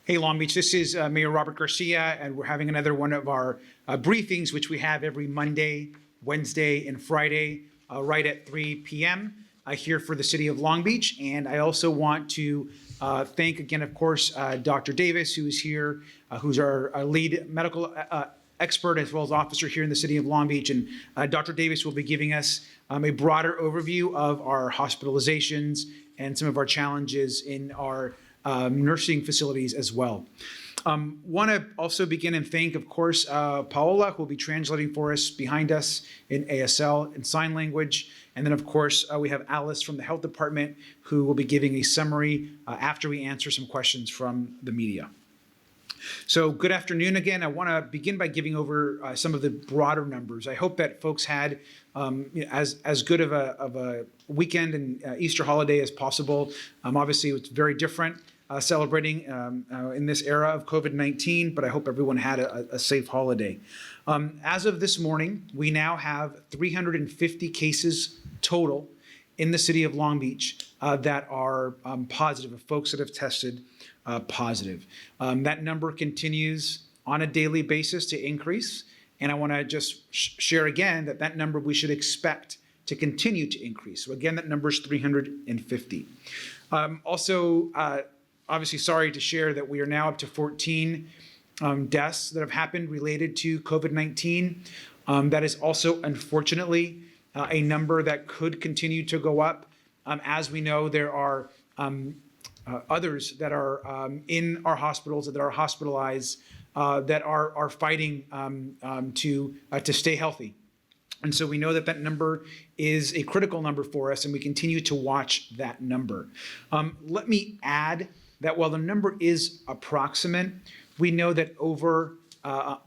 Hey, Long Beach, this is Mayor Robert Garcia, and we're having another one of our briefings, which we have every Monday, Wednesday, and Friday, right at 3 p.m. Here for the city of Long Beach. And I also want to thank again, of course, Dr. Davis, who is here, who's our lead medical expert as well as officer here in the city of Long Beach. And Dr. Davis will be giving us a broader overview of our hospitalizations and some of our challenges in our nursing facilities as well. Want to also begin and thank, of course, Paola, who will be translating for us behind us in ASL and sign language. And then, of course, we have Alice from the health department, who will be giving a summary after we answer some questions from the media. So good afternoon again. I want to begin by giving over some of the broader numbers. I hope that folks had as good of a weekend and Easter holiday as possible. Obviously, it's very different celebrating in this era of COVID-19, but I hope everyone had a safe holiday. As of this morning, we now have 350 cases total in the city of Long Beach that are positive, of folks that have tested positive. That number continues on a daily basis to increase. And I want to just share again that number we should expect to continue to increase. So again, that number is 350. Obviously sorry to share that we are now up to 14 deaths that have happened related to COVID-19. That is also, unfortunately, a number that could continue to go up. As we know, there are others that are in our hospitals that are hospitalized that are fighting to stay healthy. And so we know that number is a critical number for us, and we continue to watch that number. Let me add that while the number is approximate, we know that over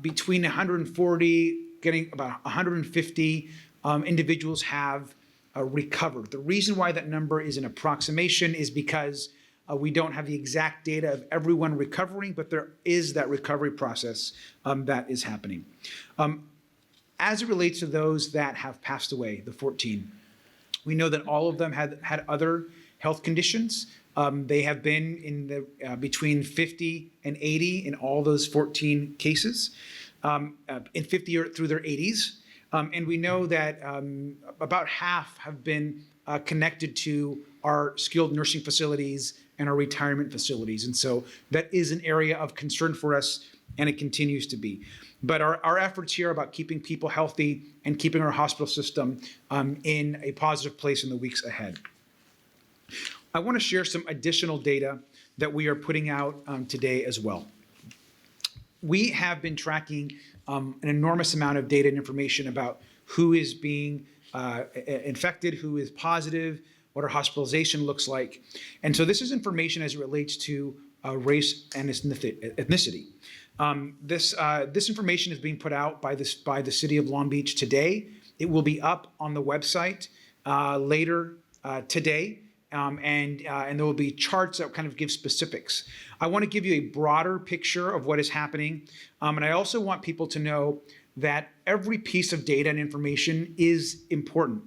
between 140, getting about 150 individuals have recovered. The reason why that number is an approximation is because we don't have the exact data of everyone recovering, but there is that recovery process that is happening. As it relates to those that have passed away, the 14, we know that all of them had other health conditions. They have been in the between 50 and 80 in all those 14 cases, in 50 or through their 80s. And we know that about half have been connected to our skilled nursing facilities and our retirement facilities. And so that is an area of concern for us, and it continues to be. But our efforts here are about keeping people healthy and keeping our hospital system in a positive place in the weeks ahead. I want to share some additional data that we are putting out today as well. We have been tracking an enormous amount of data and information about who is being infected, who is positive, what our hospitalization looks like. And so this is information as it relates to race and ethnicity. This information is being put out by the city of Long Beach today. It will be up on the website later today. And there will be charts that kind of give specifics. I want to give you a broader picture of what is happening. And I also want people to know that every piece of data and information is important.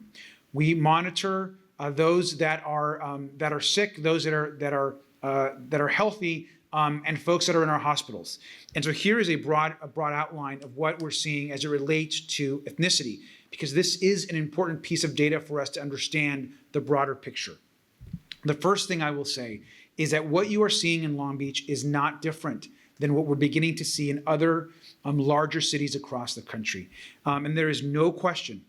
We monitor those that are sick, those that are healthy, and folks that are in our hospitals. And so here is a broad outline of what we're seeing as it relates to ethnicity, because this is an important piece of data for us to understand the broader picture. The first thing I will say is that what you are seeing in Long Beach is not different than what we're beginning to see in other larger cities across the country. And there is no question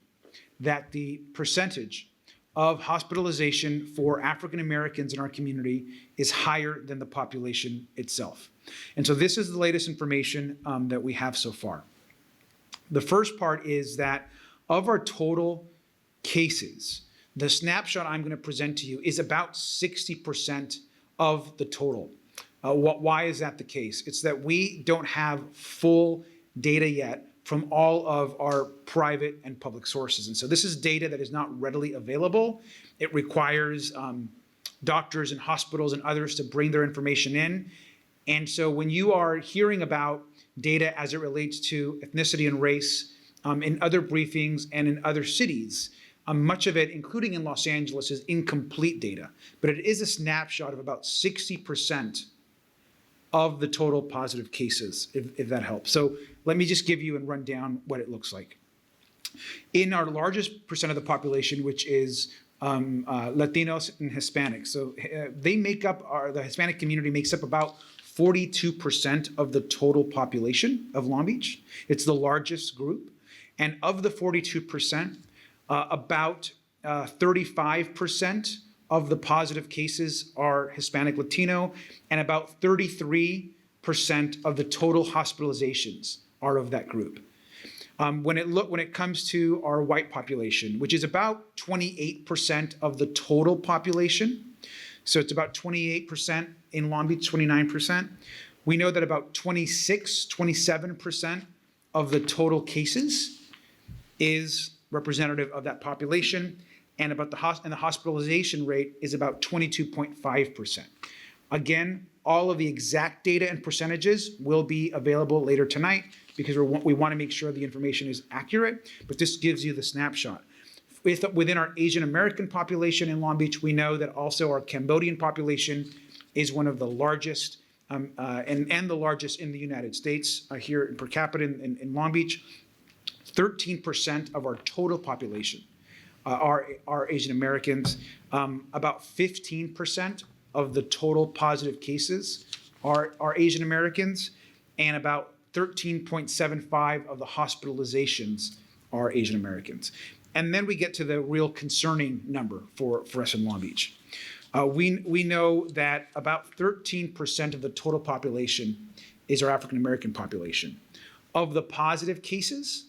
that the percentage of hospitalization for African Americans in our community is higher than the population itself. And so this is the latest information that we have so far. The first part is that of our total cases, the snapshot I'm going to present to you is about 60% of the total. Why is that the case? It's that we don't have full data yet from all of our private and public sources. And so this is data that is not readily available. It requires doctors and hospitals and others to bring their information in. And so when you are hearing about data as it relates to ethnicity and race in other briefings and in other cities, much of it, including in Los Angeles, is incomplete data, but it is a snapshot of about 60% of the total positive cases, if that helps. So let me just give you and run down what it looks like. In our largest percent of the population, which is Latinos and Hispanics, so they make up, the Hispanic community makes up about 42% of the total population of Long Beach. It's the largest group. And of the 42%, about 35% of the positive cases are Hispanic Latino, and about 33% of the total hospitalizations are of that group. When it comes to our white population, which is about 28% of the total population, so it's about 28% in Long Beach, 29%. We know that about 27% of the total cases is representative of that population, and about the hospitalization rate is about 22.5%. Again, all of the exact data and percentages will be available later tonight because we want to make sure the information is accurate, but this gives you the snapshot. Within our Asian American population in Long Beach, we know that also our Cambodian population is one of the largest and the largest in the United States here per capita in Long Beach. 13% of our total population are Asian Americans. About 15% of the total positive cases are Asian Americans, and about 13.75 of the hospitalizations are Asian Americans. And then we get to the real concerning number for us in Long Beach. We know that about 13% of the total population is our African American population. Of the positive cases,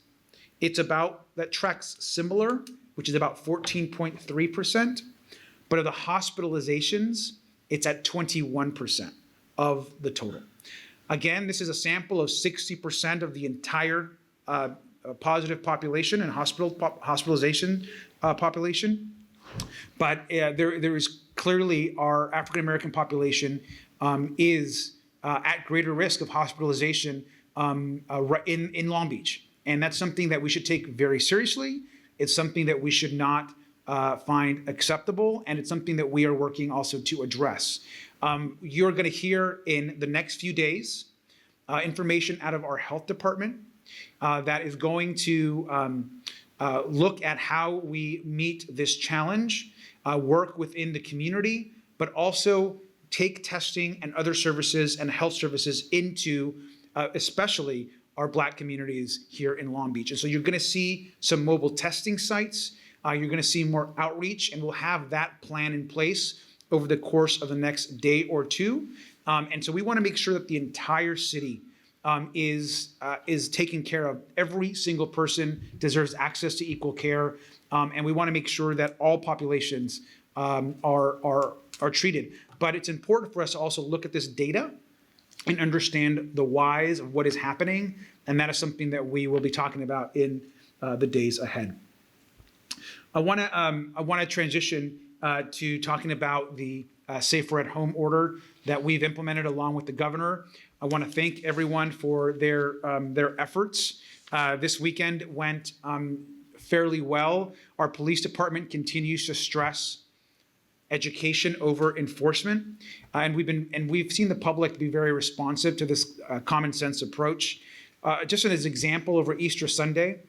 that tracks similar, which is about 14.3%, but of the hospitalizations, it's at 21% of the total. Again, this is a sample of 60% of the entire positive population and hospitalization population. But there is clearly our African American population is at greater risk of hospitalization in Long Beach. And that's something that we should take very seriously. It's something that we should not find acceptable, and it's something that we are working also to address. You're going to hear in the next few days information out of our health department that is going to look at how we meet this challenge, work within the community, but also take testing and other services and health services into especially our Black communities here in Long Beach. And so you're going to see some mobile testing sites. You're going to see more outreach, and we'll have that plan in place over the course of the next day or two. And so we want to make sure that the entire city is taken care of. Every single person deserves access to equal care, and we want to make sure that all populations are treated. But it's important for us to also look at this data and understand the whys of what is happening, and that is something that we will be talking about in the days ahead. I want to transition to talking about the Safer at Home order that we've implemented along with the governor. I want to thank everyone for their efforts. This weekend went fairly well. Our police department continues to stress education over enforcement, and we've seen the public be very responsive to this common sense approach. Just as an example, over Easter Sunday,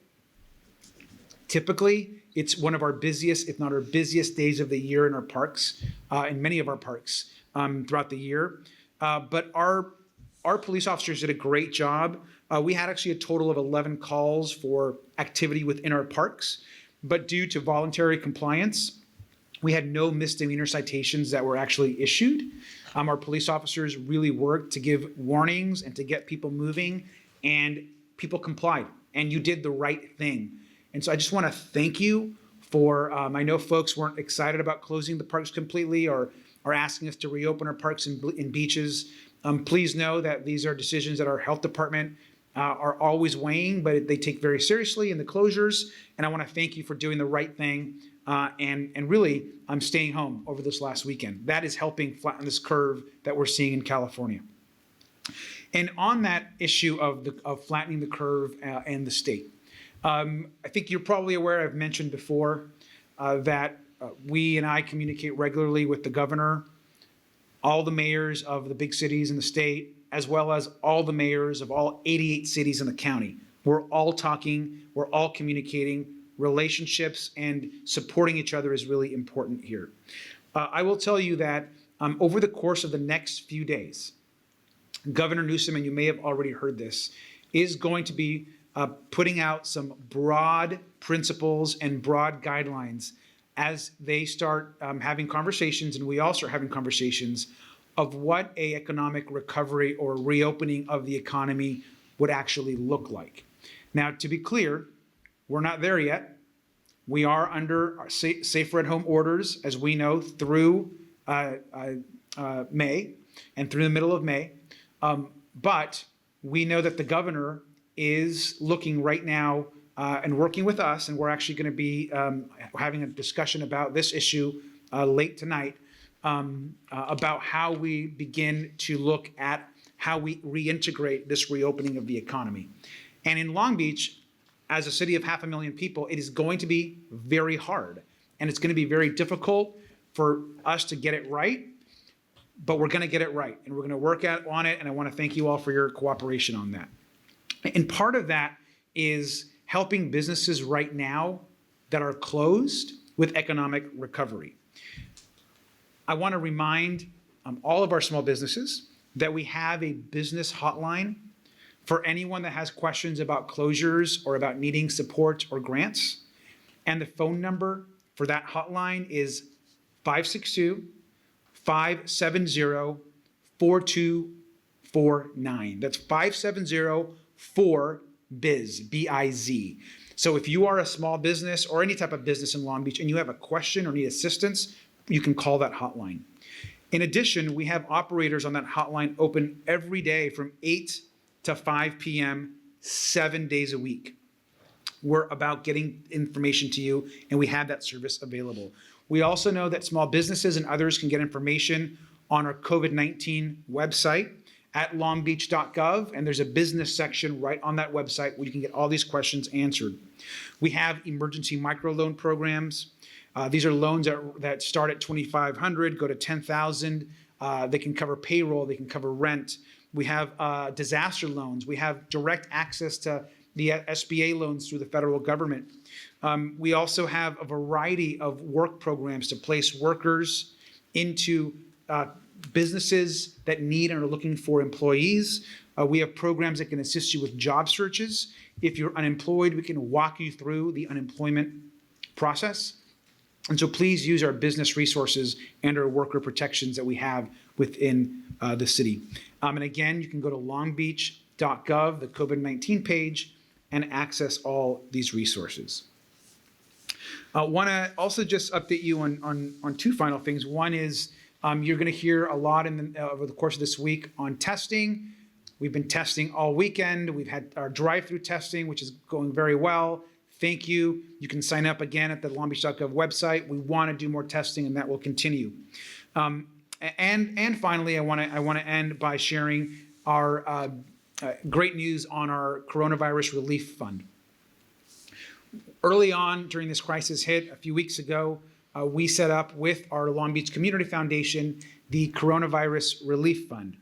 typically it's one of our busiest, if not our busiest days of the year in our parks, in many of our parks throughout the year. But our police officers did a great job. We had actually a total of 11 calls for activity within our parks, but due to voluntary compliance, we had no misdemeanor citations that were actually issued. Our police officers really worked to give warnings and to get people moving, and people complied, and you did the right thing. And so I just want to thank you for, I know folks weren't excited about closing the parks completely or asking us to reopen our parks and beaches. Please know that these are decisions that our health department are always weighing, but they take very seriously in the closures. And I want to thank you for doing the right thing and really staying home over this last weekend. That is helping flatten this curve that we're seeing in California. And on that issue of flattening the curve in the state, I think you're probably aware, I've mentioned before, that we and I communicate regularly with the governor, all the mayors of the big cities in the state, as well as all the mayors of all 88 cities in the county. We're all talking, we're all communicating. Relationships and supporting each other is really important here. I will tell you that over the course of the next few days, Governor Newsom, and you may have already heard this, is going to be putting out some broad principles and broad guidelines as they start having conversations, and we all start having conversations of what an economic recovery or reopening of the economy would actually look like. Now, to be clear, we're not there yet. We are under safer at home orders, as we know, through May and through the middle of May. But we know that the governor is looking right now and working with us, and we're actually going to be having a discussion about this issue late tonight about how we begin to look at how we reintegrate this reopening of the economy. And in Long Beach, as a city of 500,000 people, it is going to be very hard, and it's going to be very difficult for us to get it right, but we're going to get it right, and we're going to work on it, and I want to thank you all for your cooperation on that. And part of that is helping businesses right now that are closed with economic recovery. I want to remind all of our small businesses that we have a business hotline for anyone that has questions about closures or about needing support or grants. And the phone number for that hotline is 562-570-4249. That's 570-4-BIZ, B-I-Z. So if you are a small business or any type of business in Long Beach and you have a question or need assistance, you can call that hotline. In addition, we have operators on that hotline open every day from 8 to 5 p.m., 7 days a week. We're about getting information to you, and we have that service available. We also know that small businesses and others can get information on our COVID-19 website at longbeach.gov, and there's a business section right on that website where you can get all these questions answered. We have emergency microloan programs. These are loans that start at $2,500, go to $10,000. They can cover payroll, they can cover rent. We have disaster loans. We have direct access to the SBA loans through the federal government. We also have a variety of work programs to place workers into businesses that need and are looking for employees. We have programs that can assist you with job searches. If you're unemployed, we can walk you through the unemployment process. And so please use our business resources and our worker protections that we have within the city. And again, you can go to longbeach.gov, the COVID-19 page, and access all these resources. I want to also just update you on two final things. One is you're going to hear a lot over the course of this week on testing. We've been testing all weekend. We've had our drive-thru testing, which is going very well. Thank you. You can sign up again at the longbeach.gov website. We want to do more testing, and that will continue. And finally, I want to end by sharing our great news on our coronavirus relief fund. Early on during this crisis hit a few weeks ago, we set up with our Long Beach Community Foundation the Coronavirus Relief Fund.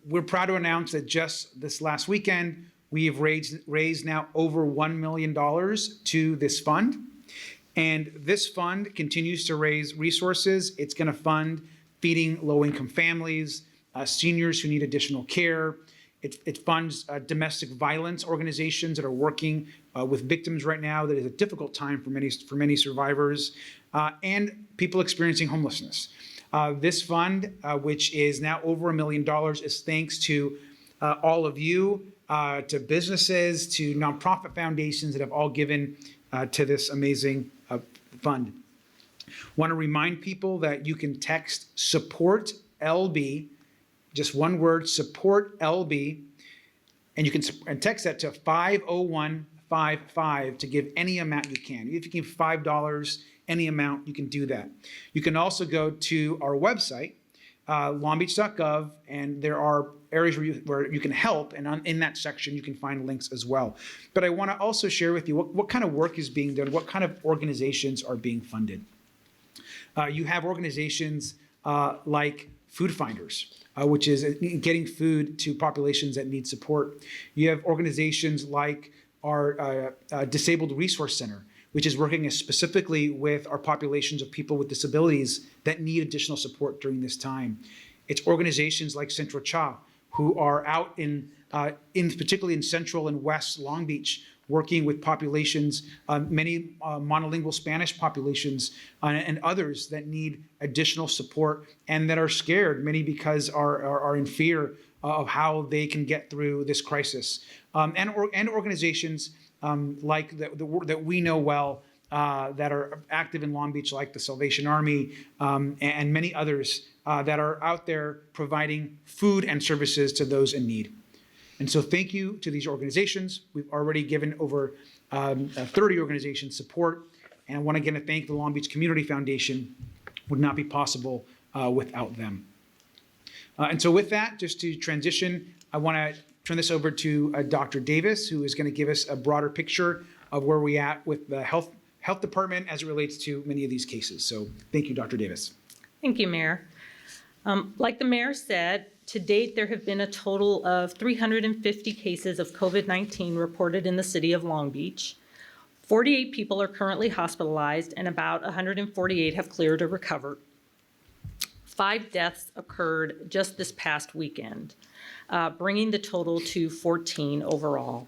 We're proud to announce that just this last weekend, we've raised now over $1 million to this fund. And this fund continues to raise resources. It's going to fund feeding low-income families, seniors who need additional care. It funds domestic violence organizations that are working with victims right now. That is a difficult time for many survivors, and people experiencing homelessness. This fund, which is now over $1 million, is thanks to all of you, to businesses, to nonprofit foundations that have all given to this amazing fund. Want to remind people that you can text support LB, just one word, support LB, and you can text that to 50155 to give any amount you can. If you give $5, any amount, you can do that. You can also go to our website, longbeach.gov, and there are areas where you can help, and in that section you can find links as well. But I want to also share with you what kind of work is being done, what kind of organizations are being funded. You have organizations like food finders, which is getting food to populations that need support. You have organizations like our Disabled Resource Center, which is working specifically with our populations of people with disabilities that need additional support during this time. It's organizations like Centro Cha, who are out particularly in Central and West Long Beach, working with populations, many monolingual Spanish populations, and others that need additional support and that are scared, many because are in fear of how they can get through this crisis. And organizations like that we know well, that are active in Long Beach, like the Salvation Army, and many others that are out there providing food and services to those in need. And so thank you to these organizations. We've already given over 30 organizations support. And I want again to thank the Long Beach Community Foundation. Would not be possible without them. And so with that, just to transition, I want to turn this over to Dr. Davis, who is going to give us a broader picture of where we're at with the health department as it relates to many of these cases. So thank you, Dr. Davis. Thank you, Mayor. Like the Mayor said, to date, there have been a total of 350 cases of COVID-19 reported in the city of Long Beach. 48 people are currently hospitalized and about 148 have cleared or recovered. 5 deaths occurred just this past weekend, bringing the total to 14 overall.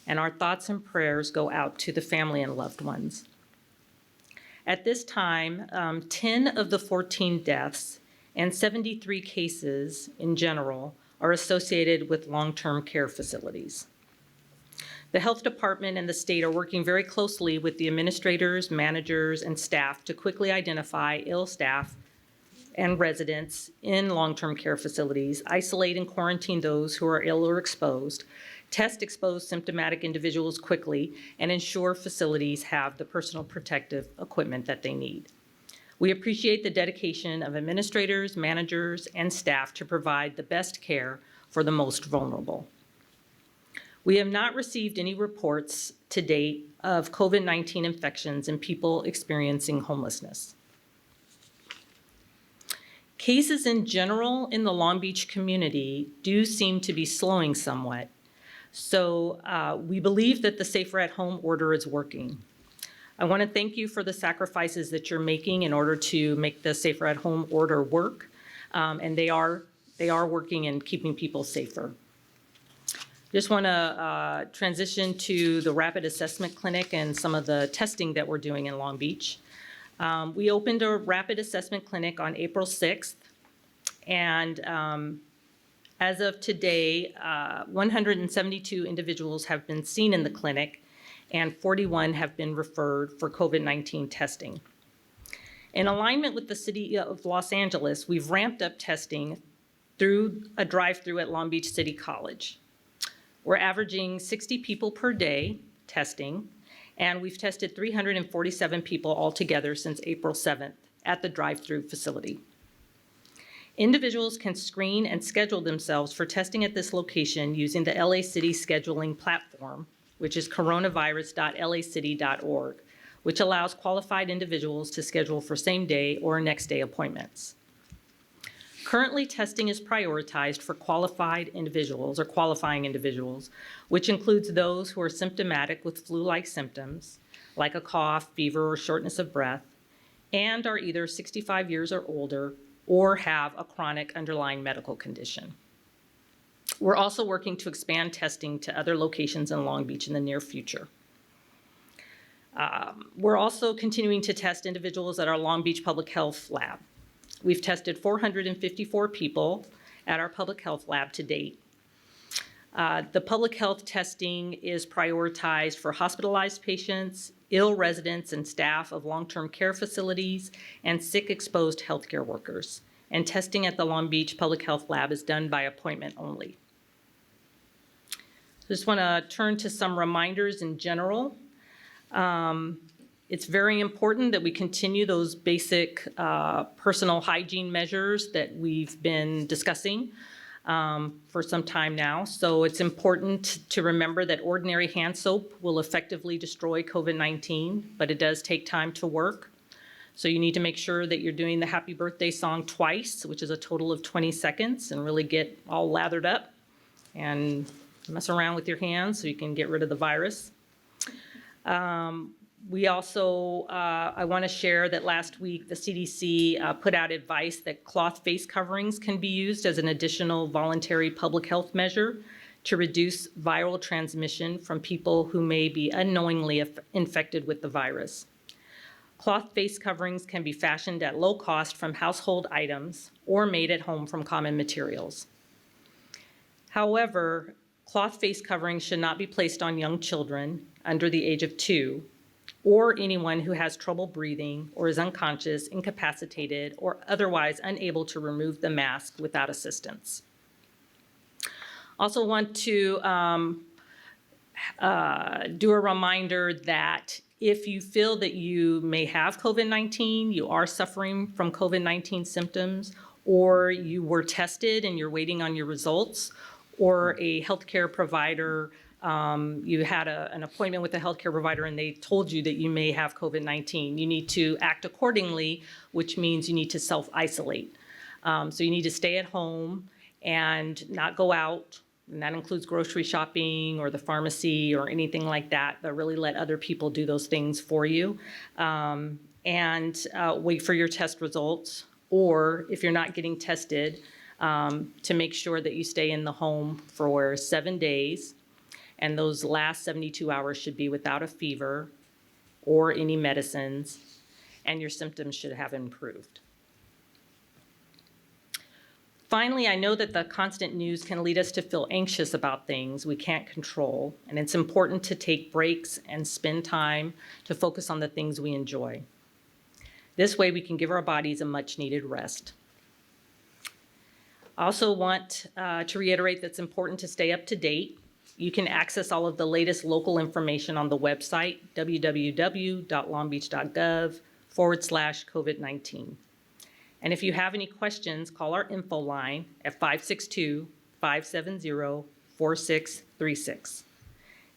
And our thoughts and prayers go out to the family and loved ones. At this time, 10 of the 14 deaths and 73 cases in general are associated with long-term care facilities. The health department and the state are working very closely with the administrators, managers, and staff to quickly identify ill staff and residents in long-term care facilities, isolate and quarantine those who are ill or exposed, test exposed symptomatic individuals quickly, and ensure facilities have the personal protective equipment that they need. We appreciate the dedication of administrators, managers, and staff to provide the best care for the most vulnerable. We have not received any reports to date of COVID-19 infections in people experiencing homelessness. Cases in general in the Long Beach community do seem to be slowing somewhat. So we believe that the Safer at Home order is working. I want to thank you for the sacrifices that you're making in order to make the Safer at Home order work, and they are working and keeping people safer. Just want to transition to the rapid assessment clinic and some of the testing that we're doing in Long Beach. We opened a rapid assessment clinic on April 6th, and as of today, 172 individuals have been seen in the clinic, and 41 have been referred for COVID-19 testing. In alignment with the City of Los Angeles, we've ramped up testing through a drive-thru at Long Beach City College. We're averaging 60 people per day testing, and we've tested 347 people altogether since April 7th at the drive-thru facility. Individuals can screen and schedule themselves for testing at this location using the LA City scheduling platform, which is coronavirus.lacity.org, which allows qualified individuals to schedule for same-day or next-day appointments. Currently, testing is prioritized for qualified individuals or qualifying individuals, which includes those who are symptomatic with flu-like symptoms, like a cough, fever, or shortness of breath, and are either 65 years or older or have a chronic underlying medical condition. We're also working to expand testing to other locations in Long Beach in the near future. We're also continuing to test individuals at our Long Beach Public Health Lab. We've tested 454 people at our public health lab to date. The public health testing is prioritized for hospitalized patients, ill residents and staff of long-term care facilities, and sick exposed healthcare workers. And testing at the Long Beach Public Health Lab is done by appointment only. Just want to turn to some reminders in general. It's very important that we continue those basic personal hygiene measures that we've been discussing for some time now. So it's important to remember that ordinary hand soap will effectively destroy COVID-19, but it does take time to work. So you need to make sure that you're doing the happy birthday song twice, which is a total of 20 seconds, and really get all lathered up and mess around with your hands so you can get rid of the virus. We also, I want to share that last week the CDC put out advice that cloth face coverings can be used as an additional voluntary public health measure to reduce viral transmission from people who may be unknowingly infected with the virus. Cloth face coverings can be fashioned at low cost from household items or made at home from common materials. However, cloth face coverings should not be placed on young children under the age of 2 or anyone who has trouble breathing or is unconscious, incapacitated, or otherwise unable to remove the mask without assistance. Also want to do a reminder that if you feel that you may have COVID-19, you are suffering from COVID-19 symptoms, or you were tested and you're waiting on your results, or a healthcare provider, you had an appointment with a healthcare provider and they told you that you may have COVID-19, you need to act accordingly, which means you need to self-isolate. So you need to stay at home and not go out. And that includes grocery shopping or the pharmacy or anything like that, but really let other people do those things for you. And wait for your test results, or if you're not getting tested, to make sure that you stay in the home for 7 days. And those last 72 hours should be without a fever or any medicines, and your symptoms should have improved. Finally, I know that the constant news can lead us to feel anxious about things we can't control, and it's important to take breaks and spend time to focus on the things we enjoy. This way we can give our bodies a much needed rest. I also want to reiterate that it's important to stay up to date. You can access all of the latest local information on the website, www.longbeach.gov/COVID-19. And if you have any questions, call our info line at 562-570-4636.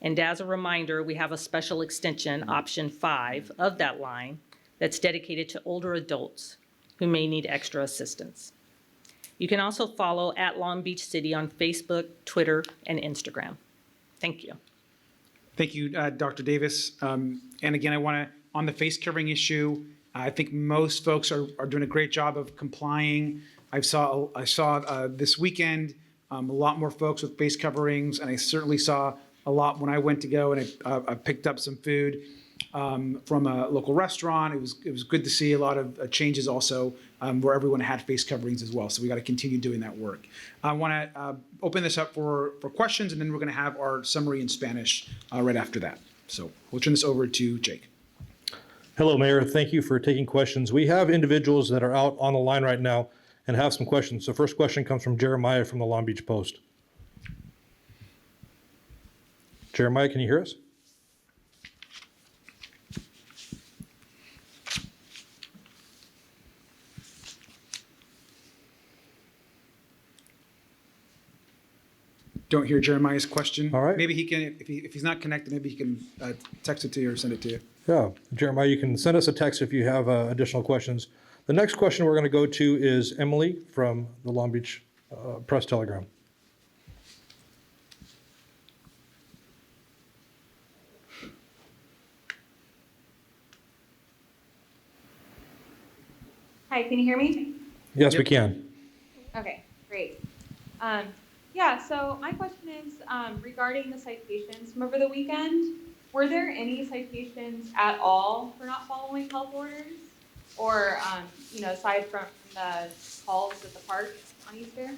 And as a reminder, we have a special extension, option 5 of that line, that's dedicated to older adults who may need extra assistance. You can also follow @LongBeachCity on Facebook, Twitter, and Instagram. Thank you. Thank you, Dr. Davis. And again, I want to, on the face covering issue, I think most folks are doing a great job of complying. I saw this weekend a lot more folks with face coverings, and I certainly saw a lot when I went to go and I picked up some food from a local restaurant. It was good to see a lot of changes also where everyone had face coverings as well. So we got to continue doing that work. I want to open this up for questions, and then we're going to have our summary in Spanish right after that. So we'll turn this over to Jake. Hello, Mayor. Thank you for taking questions. We have individuals that are out on the line right now and have some questions. So first question comes from Jeremiah from the Long Beach Post. Jeremiah, can you hear us? Don't hear Jeremiah's question. All right. Maybe he can, if he's not connected, maybe he can text it to you or send it to you. Yeah, Jeremiah, you can send us a text if you have additional questions. The next question we're going to go to is Emily from the Long Beach Press Telegram. Hi, can you hear me? Yes, we can. Okay, great. Yeah, so my question is regarding the citations from over the weekend. Were there any citations at all for not following health orders? Or, aside from the calls at the park on Easter?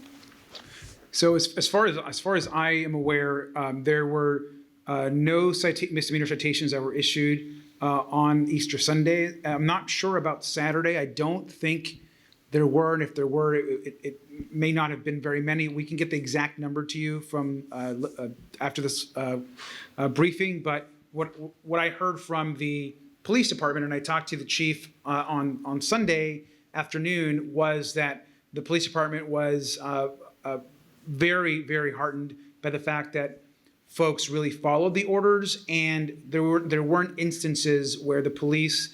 So as far as I am aware, there were no misdemeanor citations that were issued on Easter Sunday. I'm not sure about Saturday. I don't think there were, and if there were, it may not have been very many. We can get the exact number to you from after this briefing. But what I heard from the police department, and I talked to the chief on Sunday afternoon, was that the police department was very, very heartened by the fact that folks really followed the orders, and there weren't instances where the police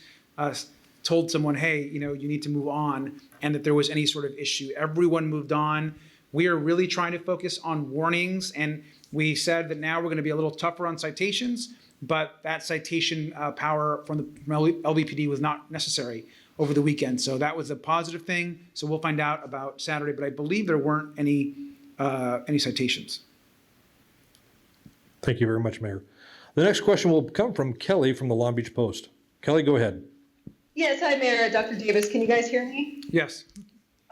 told someone, hey, you need to move on, and that there was any sort of issue. Everyone moved on. We are really trying to focus on warnings, and we said that now we're going to be a little tougher on citations, but that citation power from the LVPD was not necessary over the weekend. So that was a positive thing. So we'll find out about Saturday, but I believe there weren't any citations. Thank you very much, Mayor. The next question will come from Kelly from the Long Beach Post. Kelly, go ahead. Yes, hi, Mayor. Dr. Davis, can you guys hear me? Yes.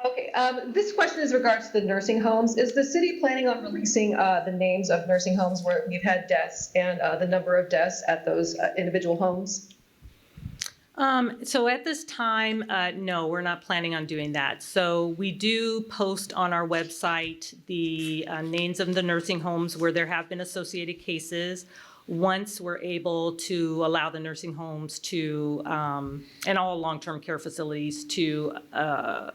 Okay, this question is regards to the nursing homes. Is the city planning on releasing the names of nursing homes where we've had deaths and the number of deaths at those individual homes? So at this time, no, we're not planning on doing that. So we do post on our website the names of the nursing homes where there have been associated cases. Once we're able to allow the nursing homes to, and all long-term care facilities to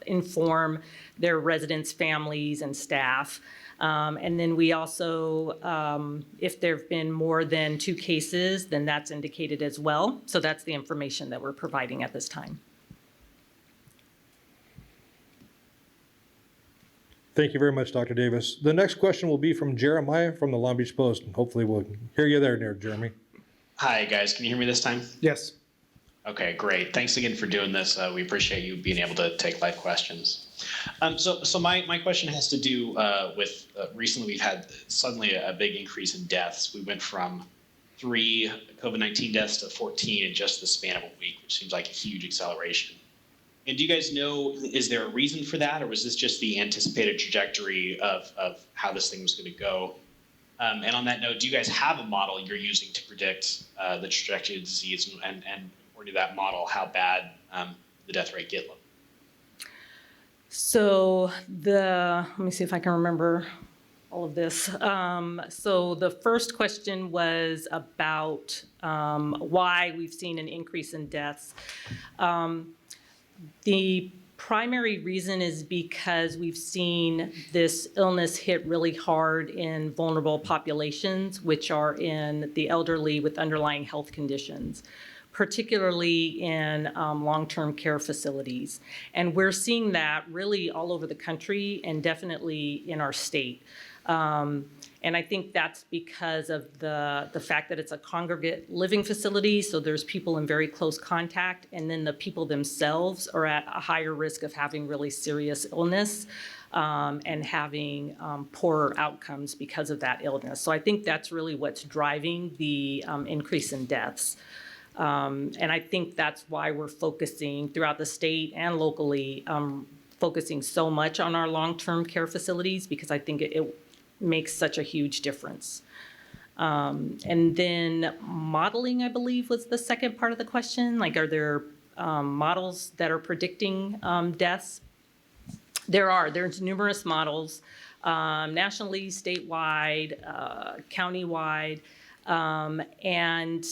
inform their residents, families, and staff. And then we also, if there have been more than 2 cases, then that's indicated as well. So that's the information that we're providing at this time. Thank you very much, Dr. Davis. The next question will be from Jeremiah from the Long Beach Post. Hopefully we'll hear you there, Jeremy. Hi, guys. Can you hear me this time? Yes. Okay, great. Thanks again for doing this. We appreciate you being able to take live questions. So my question has to do with recently we've had suddenly a big increase in deaths. We went from 3 COVID-19 deaths to 14 in just the span of a week, which seems like a huge acceleration. And do you guys know, is there a reason for that, or was this just the anticipated trajectory of how this thing was going to go? And on that note, do you guys have a model you're using to predict the trajectory of the disease, and according to that model, how bad the death rate get? So let me see if I can remember all of this. So the first question was about why we've seen an increase in deaths. The primary reason is because we've seen this illness hit really hard in vulnerable populations, which are in the elderly with underlying health conditions, particularly in long-term care facilities. And we're seeing that really all over the country and definitely in our state. And I think that's because of the fact that it's a congregate living facility, so there's people in very close contact, and then the people themselves are at a higher risk of having really serious illness and having poorer outcomes because of that illness. So I think that's really what's driving the increase in deaths. And I think that's why we're focusing throughout the state and locally, focusing so much on our long-term care facilities, because I think it makes such a huge difference. And then modeling, I believe, was the second part of the question. Like, are there models that are predicting deaths? There's numerous models, nationally, statewide, countywide, and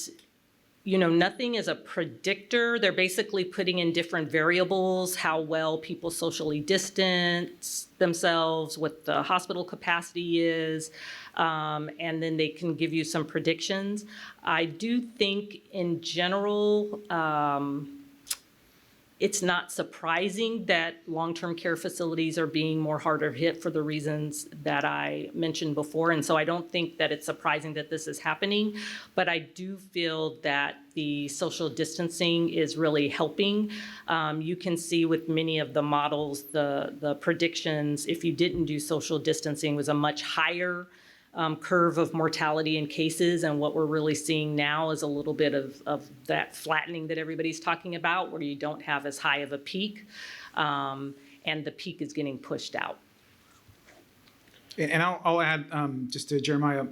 nothing is a predictor. They're basically putting in different variables, how well people socially distance themselves, what the hospital capacity is, and then they can give you some predictions. I do think in general, it's not surprising that long-term care facilities are being more harder hit for the reasons that I mentioned before. And so I don't think that it's surprising that this is happening, but I do feel that the social distancing is really helping. You can see with many of the models, the predictions, if you didn't do social distancing, was a much higher curve of mortality and cases, and what we're really seeing now is a little bit of that flattening that everybody's talking about, where you don't have as high of a peak, and the peak is getting pushed out. And I'll add just to Jeremiah,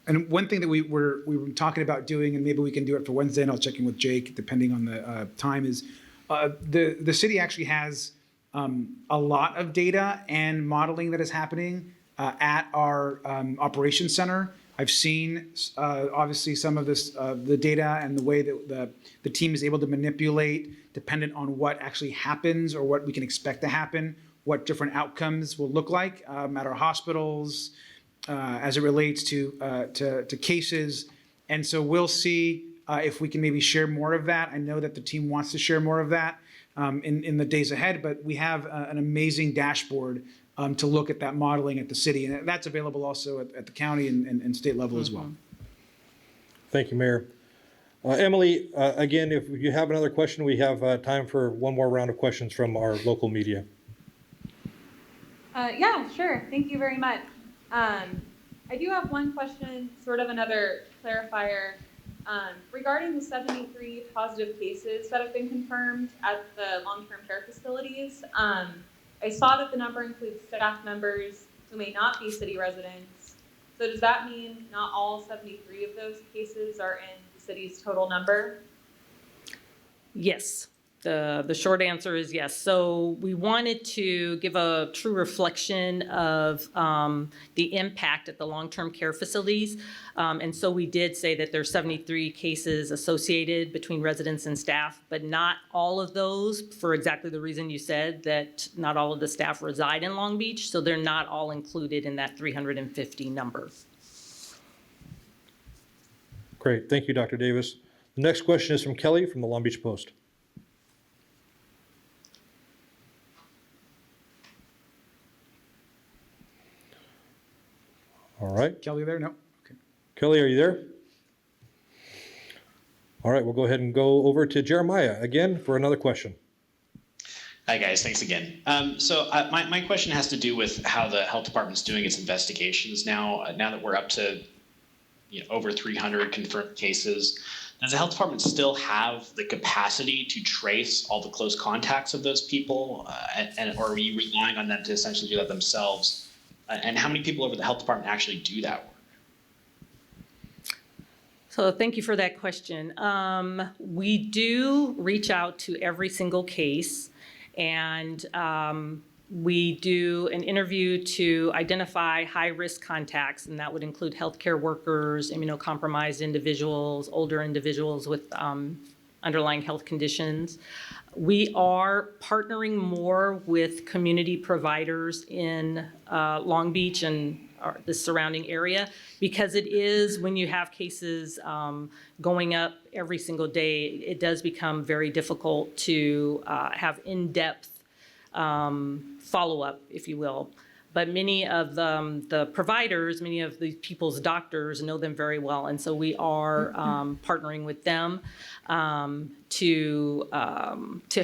and one thing that we were talking about doing, and maybe we can do it for Wednesday, and I'll check in with Jake depending on the time, is the city actually has a lot of data and modeling that is happening at our operations center. I've seen obviously some of this, the data and the way that the team is able to manipulate, dependent on what actually happens or what we can expect to happen, what different outcomes will look like at our hospitals as it relates to cases. And so we'll see if we can maybe share more of that. I know that the team wants to share more of that in the days ahead, but we have an amazing dashboard to look at that modeling at the city, and that's available also at the county and state level as well. Thank you, Mayor. Emily, again, if you have another question, we have time for one more round of questions from our local media. Yeah, sure. Thank you very much. I do have one question, sort of another clarifier, regarding the 73 positive cases that have been confirmed at the long-term care facilities. I saw that the number includes staff members who may not be city residents. So does that mean not all 73 of those cases are in the city's total number? Yes, the short answer is yes. So we wanted to give a true reflection of the impact at the long-term care facilities. And so we did say that there's 73 cases associated between residents and staff, but not all of those, for exactly the reason you said, that not all of the staff reside in Long Beach. So they're not all included in that 350 number. Great. Thank you, Dr. Davis. The next question is from Kelly from the Long Beach Post. All right. Kelly there? No? Okay. Kelly, are you there? All right, we'll go ahead and go over to Jeremiah again for another question. Hi, guys. Thanks again. So my question has to do with how the health department's doing its investigations now. Now that we're up to over 300 confirmed cases, does the health department still have the capacity to trace all the close contacts of those people, or are you relying on them to essentially do that themselves? And how many people over the health department actually do that work? So thank you for that question. We do reach out to every single case, and we do an interview to identify high-risk contacts, and that would include healthcare workers, immunocompromised individuals, older individuals with underlying health conditions. We are partnering more with community providers in Long Beach and the surrounding area, because it is, when you have cases going up every single day, it does become very difficult to have in-depth follow-up, if you will. But many of the providers, many of the people's doctors know them very well, and so we are partnering with them to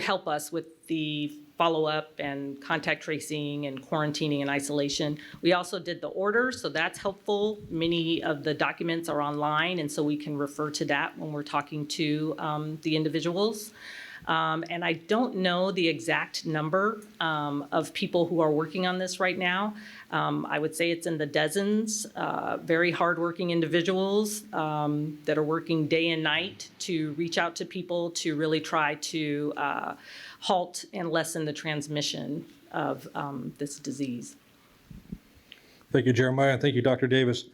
help us with the follow-up and contact tracing and quarantining and isolation. We also did the order, so that's helpful. Many of the documents are online, and so we can refer to that when we're talking to the individuals. And I don't know the exact number of people who are working on this right now. I would say it's in the dozens, very hardworking individuals that are working day and night to reach out to people to really try to halt and lessen the transmission of this disease. Thank you, Jeremiah, and thank you, Dr. Davis.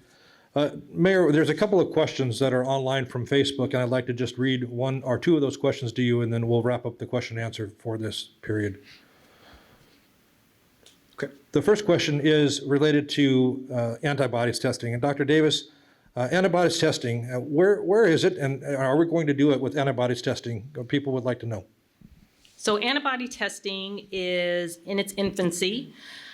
Mayor, there's a couple of questions that are online from Facebook, and I'd like to just read one or two of those questions to you, and then we'll wrap up the question and answer for this period. Okay. The first question is related to antibodies testing. And Dr. Davis, antibodies testing, where is it, and are we going to do it with antibodies testing? People would like to know. So antibody testing is in its infancy.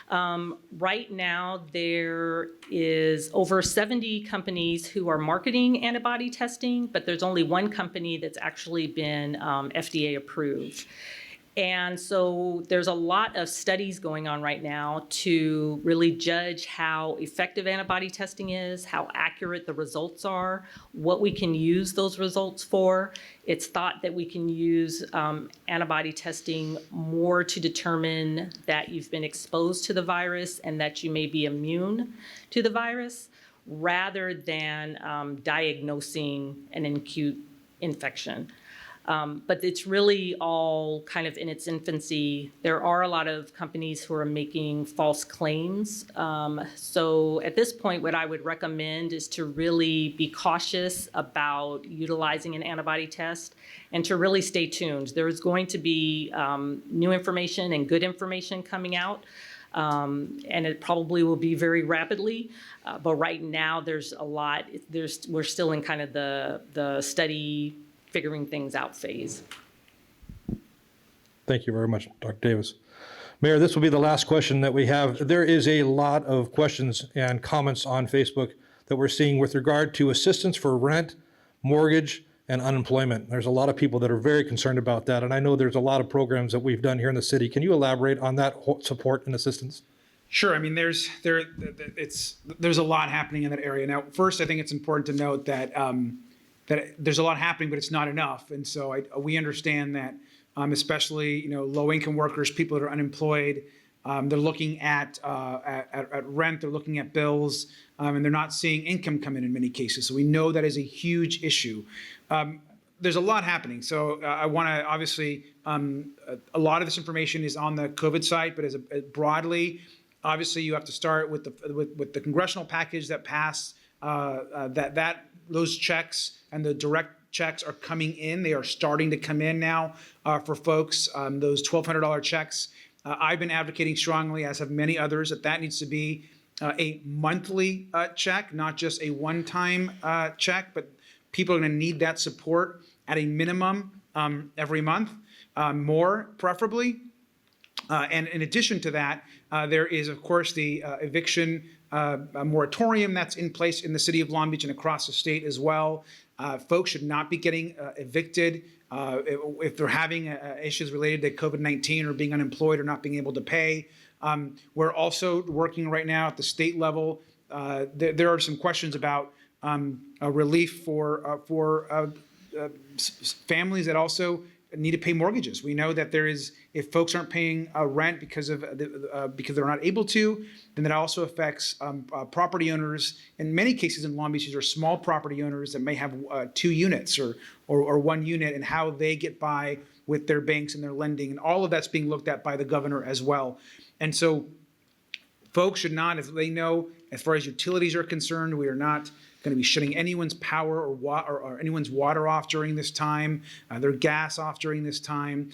Right now, there is over 70 companies who are marketing antibody testing, but there's only one company that's actually been FDA approved. And so there's a lot of studies going on right now to really judge how effective antibody testing is, how accurate the results are, what we can use those results for. It's thought that we can use antibody testing more to determine that you've been exposed to the virus and that you may be immune to the virus, rather than diagnosing an acute infection. But it's really all kind of in its infancy. There are a lot of companies who are making false claims. So at this point, what I would recommend is to really be cautious about utilizing an antibody test and to really stay tuned. There is going to be new information and good information coming out. And it probably will be very rapidly. But right now, there's a lot, we're still in kind of the study, figuring things out phase. Thank you very much, Dr. Davis. Mayor, this will be the last question that we have. There is a lot of questions and comments on Facebook that we're seeing with regard to assistance for rent, mortgage, and unemployment. There's a lot of people that are very concerned about that, and I know there's a lot of programs that we've done here in the city. Can you elaborate on that support and assistance? Sure. I mean, there's a lot happening in that area. Now, first, I think it's important to note that that there's a lot happening, but it's not enough. And so we understand that, especially low-income workers, people that are unemployed, they're looking at rent, they're looking at bills, and they're not seeing income come in many cases. So we know that is a huge issue. There's a lot happening. So I want to obviously, a lot of this information is on the COVID site, but as broadly, obviously you have to start with the congressional package that passed. Those checks and the direct checks are coming in. They are starting to come in now for folks. Those $1,200 checks. I've been advocating strongly, as have many others, that needs to be a monthly check, not just a one-time check, but people are going to need that support at a minimum every month, more preferably. And in addition to that, there is, of course, the eviction moratorium that's in place in the city of Long Beach and across the state as well. Folks should not be getting evicted if they're having issues related to COVID-19 or being unemployed or not being able to pay. We're also working right now at the state level. There are some questions about relief for families that also need to pay mortgages. We know that if folks aren't paying rent because they're not able to, then that also affects property owners. In many cases in Long Beach, these are small property owners that may have 2 units or 1 unit, and how they get by with their banks and their lending. And all of that's being looked at by the governor as well. And so folks should not, if they know, as far as utilities are concerned, we are not going to be shutting anyone's power or anyone's water off during this time, their gas off during this time.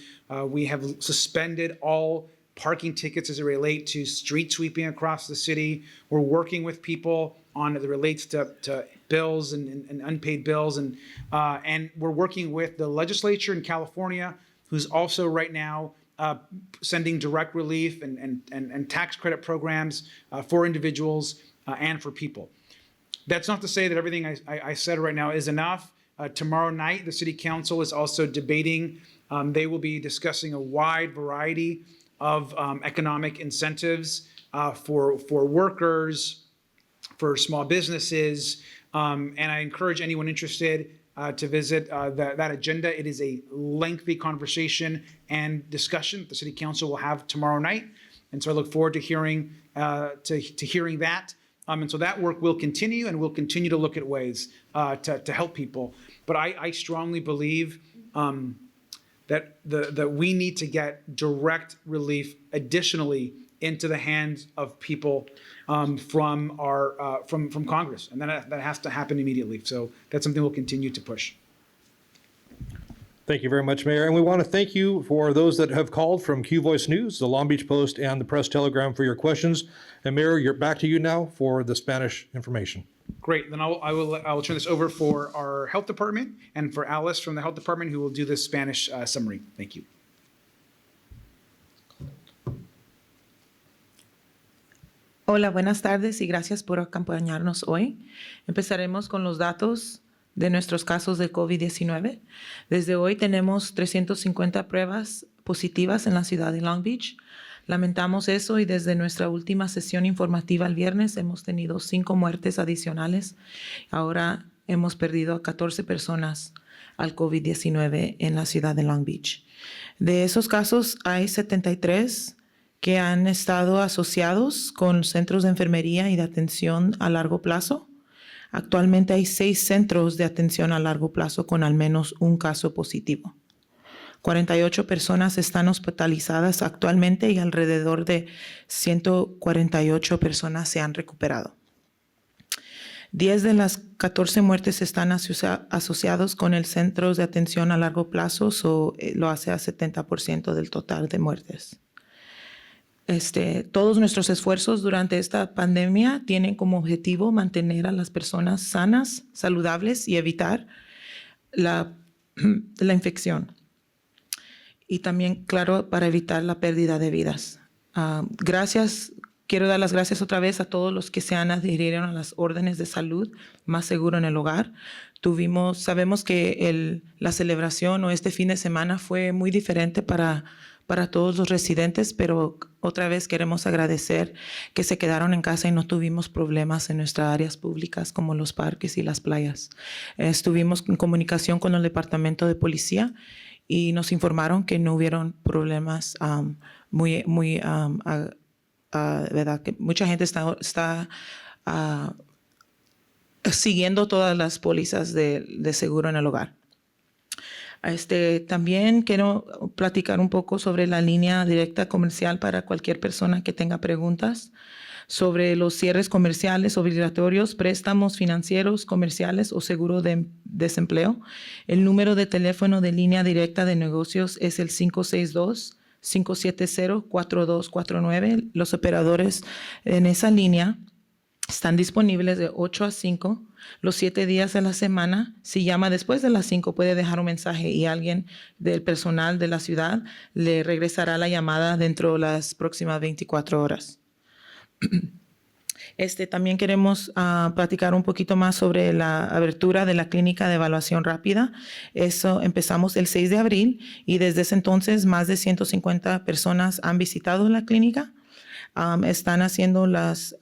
We have suspended all parking tickets as it relates to street sweeping across the city. We're working with people on as it relates to bills and unpaid bills, and we're working with the legislature in California, who's also right now sending direct relief and tax credit programs for individuals and for people. That's not to say that everything I said right now is enough. Tomorrow night, the City Council is also debating. They will be discussing a wide variety of economic incentives for workers, for small businesses, and I encourage anyone interested to visit that agenda. It is a lengthy conversation and discussion the City Council will have tomorrow night, and so I look forward to hearing hearing that. And so that work will continue, and we'll continue to look at ways to help people. But I strongly believe that we need to get direct relief additionally into the hands of people from Congress, and that has to happen immediately. So that's something we'll continue to push. Thank you very much, Mayor. And we want to thank you for those that have called from Q Voice News, the Long Beach Post, and the Press Telegram for your questions. And Mayor, back to you now for the Spanish information. Great. Then I will turn this over for our health department and for Alice from the health department, who will do the Spanish summary. Thank you. Hola, buenas tardes y gracias por acompañarnos hoy. Empezaremos con los datos de nuestros casos de COVID-19. Desde hoy tenemos 350 pruebas positivas en la ciudad de Long Beach. Lamentamos eso y desde nuestra última sesión informativa el viernes hemos tenido 5 muertes adicionales. Ahora hemos perdido a 14 personas al COVID-19 en la ciudad de Long Beach. De esos casos hay 73 que han estado asociados con centros de enfermería y de atención a largo plazo. Actualmente hay 6 centros de atención a largo plazo con al menos un caso positivo. 48 personas están hospitalizadas actualmente y alrededor de 148 personas se han recuperado. 10 de las 14 muertes están asociados con el centro de atención a largo plazo, lo hace a 70% del total de muertes. Todos nuestros esfuerzos durante esta pandemia tienen como objetivo mantener a las personas sanas, saludables y evitar la infección. Y también, claro, para evitar la pérdida de vidas. Quiero dar las gracias otra vez a todos los que se han adherido a las órdenes de salud más seguro en el hogar. Sabemos que la celebración o este fin de semana fue muy diferente para todos los residentes, pero otra vez queremos agradecer que se quedaron en casa y no tuvimos problemas en nuestras áreas públicas como los parques y las playas. Estuvimos en comunicación con el departamento de policía y nos informaron que no hubieron problemas ¿verdad? Que mucha gente está siguiendo todas las pólizas de seguro en el hogar. También quiero platicar un poco sobre la línea directa comercial para cualquier persona que tenga preguntas sobre los cierres comerciales obligatorios, préstamos financieros, comerciales o seguro de desempleo. El número de teléfono de línea directa de negocios es el 562-570-4249. Los operadores en esa línea están disponibles de 8 a 5 los 7 días de la semana. Si llama después de las 5 puede dejar un mensaje y alguien del personal de la ciudad le regresará la llamada dentro de las próximas 24 horas. También queremos platicar un poquito más sobre la abertura de la clínica de evaluación rápida. Eso empezamos el 6 de abril y desde ese entonces más de 150 personas han visitado la clínica. Están haciendo los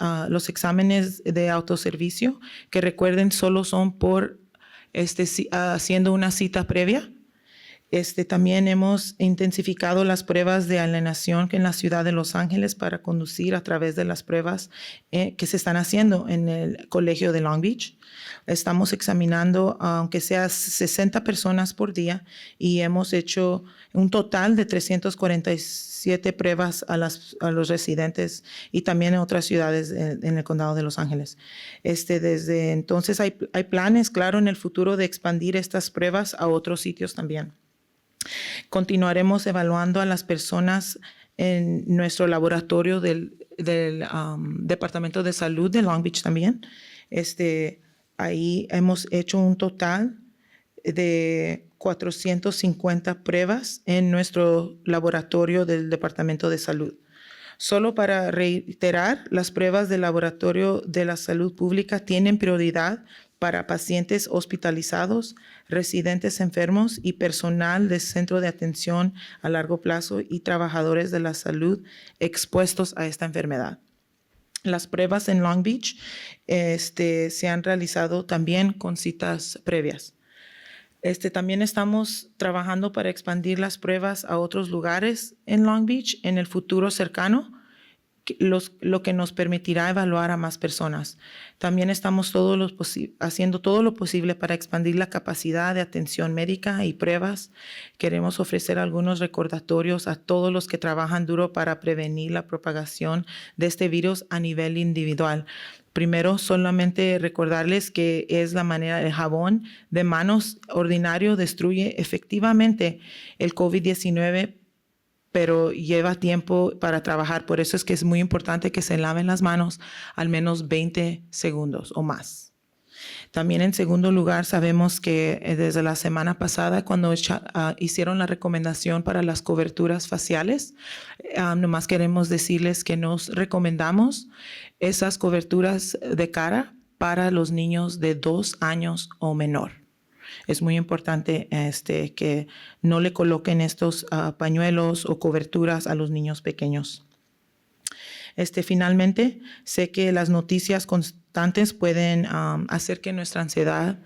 exámenes de autoservicio, que recuerden solo son por haciendo una cita previa. También hemos intensificado las pruebas de alienación en la ciudad de Los Ángeles para conducir a través de las pruebas que se están haciendo en el colegio de Long Beach. Estamos examinando, aunque sea 60 personas por día, y hemos hecho un total de 347 pruebas a los residentes y también en otras ciudades en el condado de Los Ángeles. Desde entonces hay planes, claro, en el futuro de expandir estas pruebas a otros sitios también. Continuaremos evaluando a las personas en nuestro laboratorio del Departamento de Salud de Long Beach también. Ahí hemos hecho un total de 450 pruebas en nuestro laboratorio del Departamento de Salud. Solo para reiterar, las pruebas del laboratorio de la salud pública tienen prioridad para pacientes hospitalizados, residentes enfermos y personal de centro de atención a largo plazo y trabajadores de la salud expuestos a esta enfermedad. Las pruebas en Long Beach se han realizado también con citas previas. También estamos trabajando para expandir las pruebas a otros lugares en Long Beach en el futuro cercano, lo que nos permitirá evaluar a más personas. También estamos haciendo todo lo posible para expandir la capacidad de atención médica y pruebas. Queremos ofrecer algunos recordatorios a todos los que trabajan duro para prevenir la propagación de este virus a nivel individual. Primero, solamente recordarles que es la manera, el jabón de manos ordinario destruye efectivamente el COVID-19, pero lleva tiempo para trabajar. Por eso es que es muy importante que se laven las manos al menos 20 segundos o más. También, en segundo lugar, sabemos que desde la semana pasada, cuando hicieron la recomendación para las coberturas faciales, nomás queremos decirles que nos recomendamos esas coberturas de cara para los niños de 2 años o menor. Es muy importante que no le coloquen estos pañuelos o coberturas a los niños pequeños. Finalmente, sé que las noticias constantes pueden hacer que nuestra ansiedad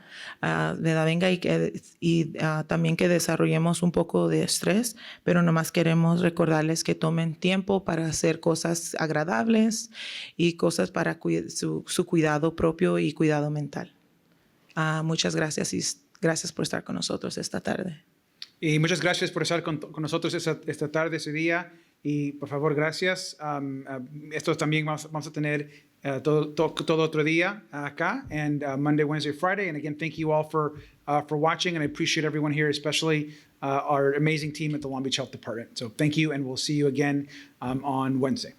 venga y también que desarrollemos un poco de estrés, pero nomás queremos recordarles que tomen tiempo para hacer cosas agradables y cosas para su cuidado propio y cuidado mental. Muchas gracias y gracias por estar con nosotros esta tarde. Y muchas gracias por estar con nosotros esta tarde, ese día. Y por favor, gracias. Esto también vamos a tener todo otro día acá, and Monday, Wednesday, Friday. And again, thank you all for watching, and I appreciate everyone here, especially our amazing team at the Long Beach Health Department. So thank you, and we'll see you again on Wednesday.